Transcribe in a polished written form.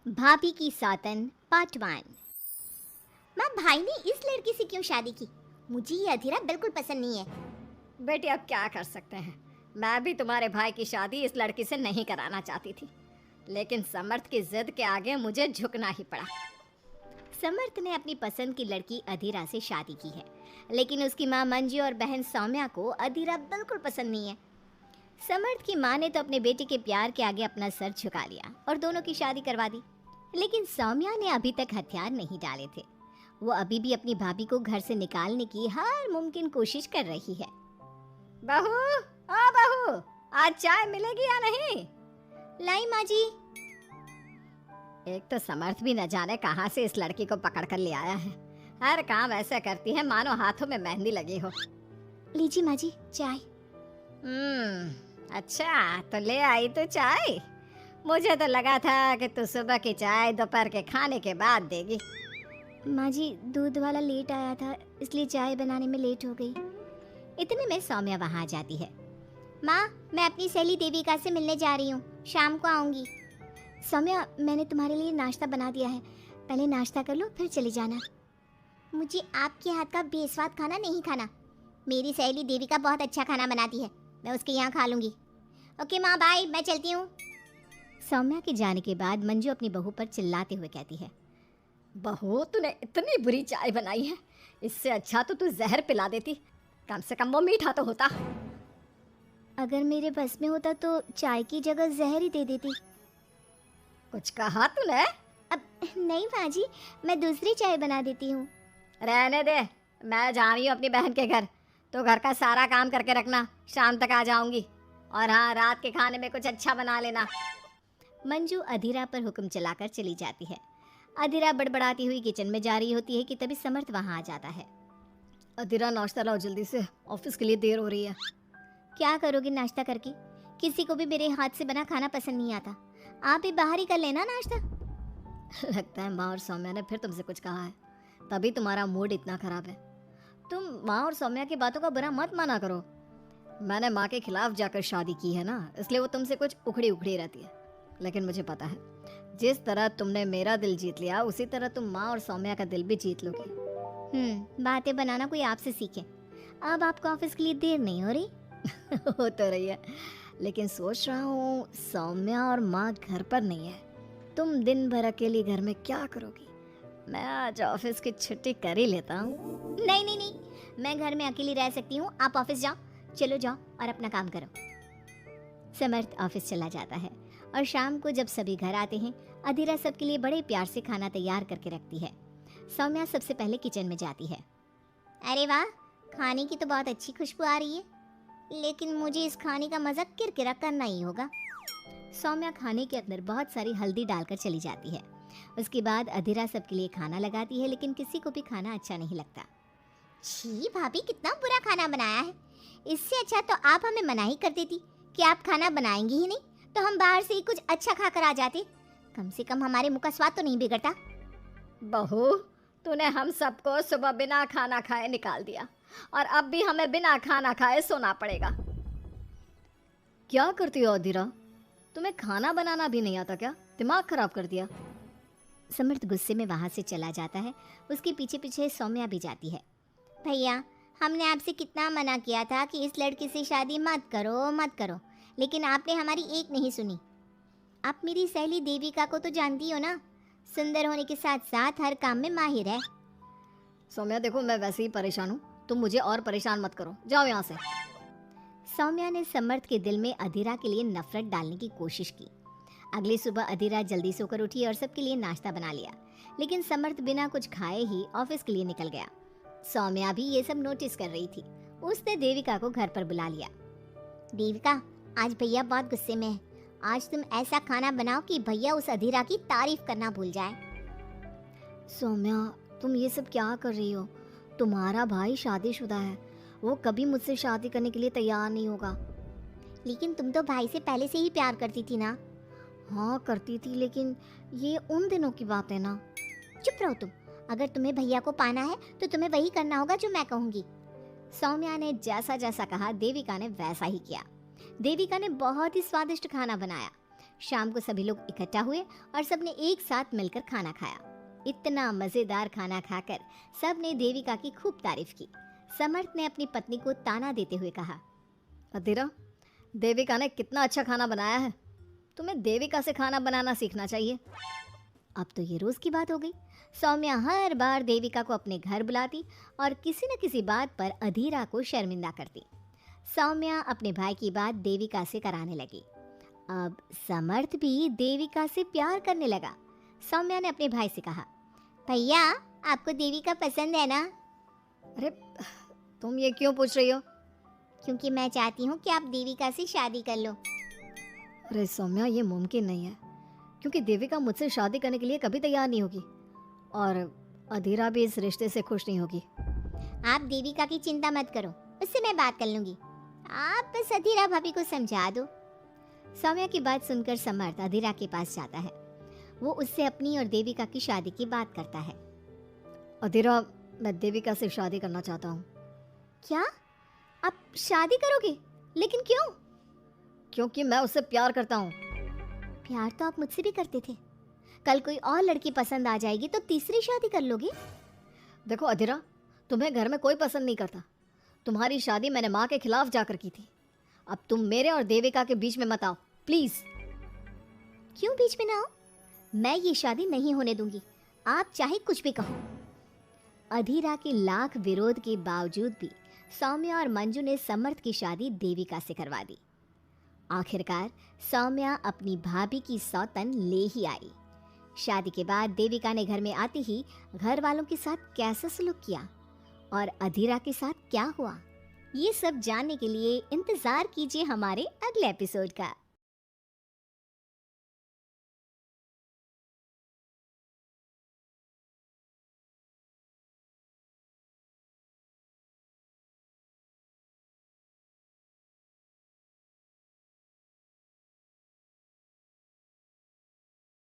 भाभी की सौतन पार्ट 1। माँ, भाई ने इस लड़की से क्यों शादी की? मुझे ये अधीरा बिल्कुल पसंद नहीं है। बेटी अब क्या कर सकते हैं, मैं भी तुम्हारे भाई की शादी इस लड़की से नहीं कराना चाहती थी, लेकिन समर्थ की जिद के आगे मुझे झुकना ही पड़ा। समर्थ ने अपनी पसंद की लड़की अधीरा से शादी की है, लेकिन उसकी माँ मंजू और बहन सौम्या को अधीरा बिल्कुल पसंद नहीं है। समर्थ की माँ ने तो अपने बेटे के प्यार के आगे अपना सर झुका लिया और दोनों की शादी करवा दी, लेकिन सौम्या ने अभी तक हथियार नहीं डाले थे। वो अभी भी अपनी भाभी को घर से निकालने की हर मुमकिन कोशिश कर रही है। बहू, ओ बहू, आज चाय मिलेगी या नहीं? लाई माँ जी। एक तो समर्थ भी न जाने कहां से इस लड़की को पकड़ कर ले आया है। हर काम ऐसे करती है मानो हाथों में मेहंदी लगी हो। लीजिए माँ जी चाय। अच्छा तो ले आई तो चाय। मुझे तो लगा था कि तू सुबह की चाय दोपहर के खाने के बाद देगी। माँ जी, दूध वाला लेट आया था, इसलिए चाय बनाने में लेट हो गई। इतने में सौम्या वहाँ आ जाती है। माँ, मैं अपनी सहेली देविका से मिलने जा रही हूँ, शाम को आऊँगी। सौम्या, मैंने तुम्हारे लिए नाश्ता बना दिया है, पहले नाश्ता कर लो फिर चली जाना। मुझे आपके हाथ का बेस्वाद खाना नहीं खाना। मेरी सहेली देविका बहुत अच्छा खाना बनाती है, मैं उसके यहाँ खा लूँगी। ओके माँ, बाय, मैं चलती हूँ। सौम्या के जाने के बाद मंजू अपनी बहू पर चिल्लाते हुए कहती है, बहू, तूने इतनी बुरी चाय बनाई है, इससे अच्छा तो तू जहर पिला देती, कम से कम वो मीठा तो होता। अगर मेरे बस में होता तो चाय की जगह जहर ही दे देती। कुछ कहा तूने? अब नहीं माँ जी, मैं दूसरी चाय बना देती हूँ। रहने दे, मैं जा रही हूँ अपनी बहन के घर, तो घर का सारा काम करके रखना, शाम तक आ जाऊंगी। और हाँ, रात के खाने में कुछ अच्छा बना लेना। मंजू अधीरा पर हुक्म चलाकर चली जाती है। अधीरा बड़बड़ाती हुई किचन में जा रही होती है कि तभी समर्थ वहाँ आ जाता है। अधीरा, नाश्ता लाओ जल्दी से, ऑफिस के लिए देर हो रही है। क्या करोगी नाश्ता करके? किसी को भी मेरे हाथ से बना खाना पसंद नहीं आता, आप ही बाहर ही कर लेना नाश्ता। लगता है माँ और सौम्या ने फिर तुमसे कुछ कहा है, तभी तुम्हारा मूड इतना खराब है। तुम माँ और सौम्या की बातों का बुरा मत माना करो। मैंने माँ के खिलाफ जाकर शादी की है ना, इसलिए वो तुमसे कुछ उखड़ी उखड़ी रहती है। लेकिन मुझे पता है, जिस तरह तुमने मेरा दिल जीत लिया, उसी तरह तुम माँ और सौम्या का दिल भी जीत लोगी। बातें बनाना कोई आपसे सीखे। अब आपको ऑफिस के लिए देर नहीं हो रही? हो तो रही है, लेकिन सोच रहा हूँ सौम्या और माँ घर पर नहीं है, तुम दिन भर अकेली घर में क्या करोगी? मैं आज ऑफिस की छुट्टी कर ही लेता हूँ। नहीं नहीं नहीं, मैं घर में अकेली रह सकती हूँ, आप ऑफिस जाओ। चलो जाओ और अपना काम करो। समर्थ ऑफिस चला जाता है और शाम को जब सभी घर आते हैं, अधीरा सबके लिए बड़े प्यार से खाना तैयार करके रखती है। सौम्या सबसे पहले किचन में जाती है। अरे वाह, खाने की तो बहुत अच्छी खुशबू आ रही है, लेकिन मुझे इस खाने का मजा किरकिरा करना ही होगा। सौम्या खाने के अंदर बहुत सारी हल्दी डालकर चली जाती है। उसके बाद अधीरा सबके लिए खाना लगाती है, लेकिन किसी को भी खाना अच्छा नहीं लगता। छी भाभी, कितना बुरा खाना बनाया है। इससे अच्छा तो आप हमें मना ही कर देती कि आप खाना बनाएंगी ही नहीं, तो हम बाहर से ही कुछ अच्छा खाकर आ जाते। कम से कम हमारे मुंह का स्वाद तो नहीं बिगड़ता। बहू, तूने हम सबको सुबह बिना खाना खाए निकाल दिया, और अब भी हमें बिना खाना खाए सोना पड़ेगा। क्या करती हो अधीरा? तुम्हें खाना बनाना भी नहीं आता क्या? दिमाग खराब कर दिया। समर्थ गुस्से में वहां से चला जाता है। उसके पीछे पीछे सौम्या भी जाती है। भैया, हमने आपसे कितना मना किया था कि इस लड़की से शादी मत करो मत करो, लेकिन आपने हमारी एक नहीं सुनी। आप मेरी सहेली देविका को तो जानती हो ना, सुंदर होने के साथ साथ हर काम में माहिर है। सौम्या देखो, मैं वैसे ही परेशान हूँ, तुम मुझे और परेशान मत करो, जाओ यहाँ से। सौम्या ने समर्थ के दिल में अधीरा के लिए नफरत डालने की कोशिश की। अगली सुबह अधीरा जल्दी सोकर उठी और सबके लिए नाश्ता बना लिया, लेकिन समर्थ बिना कुछ खाए ही ऑफिस के लिए निकल गया। सौम्या भी ये सब नोटिस कर रही थी। उसने देविका को घर पर बुला लिया। देविका, आज भैया बहुत गुस्से में है, आज तुम ऐसा खाना बनाओ कि भैया उस अधीरा की तारीफ करना भूल जाए। सौम्या, तुम ये सब क्या कर रही हो? तुम्हारा भाई शादीशुदा है, वो कभी मुझसे शादी करने के लिए तैयार नहीं होगा। लेकिन तुम तो भाई से पहले से ही प्यार करती थी ना। हाँ करती थी, लेकिन ये उन दिनों की बात है ना। चुप रहो तुम। अगर तुम्हें भैया को पाना है तो तुम्हें वही करना होगा जो मैं कहूँगी। सौम्या ने जैसा जैसा कहा, देविका ने वैसा ही किया। देविका ने बहुत ही स्वादिष्ट खाना बनाया। शाम को सभी लोग इकट्ठा हुए और सबने एक साथ मिलकर खाना खाया। इतना मजेदार खाना खाकर सबने देविका की खूब तारीफ की। समर्थ ने अपनी पत्नी को ताना देते हुए कहा, अधीरा, देविका ने कितना अच्छा खाना बनाया है। तुम्हें देविका से खाना बनाना सीखना चाहिए। अब तो ये रोज की बात हो गई। सौम्या हर बार देविका को अपने घर बुलाती और किसी न किसी बात पर अधीरा को शर्मिंदा करती। सौम्या अपने भाई की बात देविका से कराने लगी। अब समर्थ भी देविका से प्यार करने लगा। सौम्या ने अपने भाई से कहा, भैया आपको देविका पसंद है ना? अरे तुम ये क्यों पूछ रही हो? क्योंकि मैं चाहती हूँ कि आप देविका से शादी कर लो। अरे सौम्या, ये मुमकिन नहीं है, क्योंकि देविका मुझसे शादी करने के लिए कभी तैयार नहीं होगी और अधीरा भी इस रिश्ते से खुश नहीं होगी। आप देविका की चिंता मत करो, उससे मैं बात कर लूंगी। आप बस अधीरा भाभी को समझा दो। सौम्या की बात सुनकर समर्थ अधीरा के पास जाता है। वो उससे अपनी और देविका की शादी की बात करता है। अधीरा, मैं देविका से शादी करना चाहता हूँ। क्या? आप शादी करोगे? लेकिन क्यों? क्योंकि मैं उससे प्यार करता हूँ। प्यार तो आप मुझसे भी करते थे। कल कोई और लड़की पसंद आ जाएगी तो तीसरी शादी कर लोगे? देखो अधीरा, तुम्हें घर में कोई पसंद नहीं करता। तुम्हारी शादी मैंने माँ के खिलाफ जाकर की थी। अब तुम मेरे और देविका के बीच में मत आओ, प्लीज। क्यों बीच में ना आओ? मैं ये शादी नहीं होने दूंगी, आप चाहे कुछ भी कहो। अधीरा के लाख विरोध के बावजूद भी सौम्या और मंजू ने समर्थ की शादी देविका से करवा दी। आखिरकार सौम्या अपनी भाभी की सौतन ले ही आई। शादी के बाद देविका ने घर में आते ही घर वालों के साथ कैसा सलूक किया और अधीरा के साथ क्या हुआ, ये सब जानने के लिए इंतजार कीजिए हमारे अगले एपिसोड का।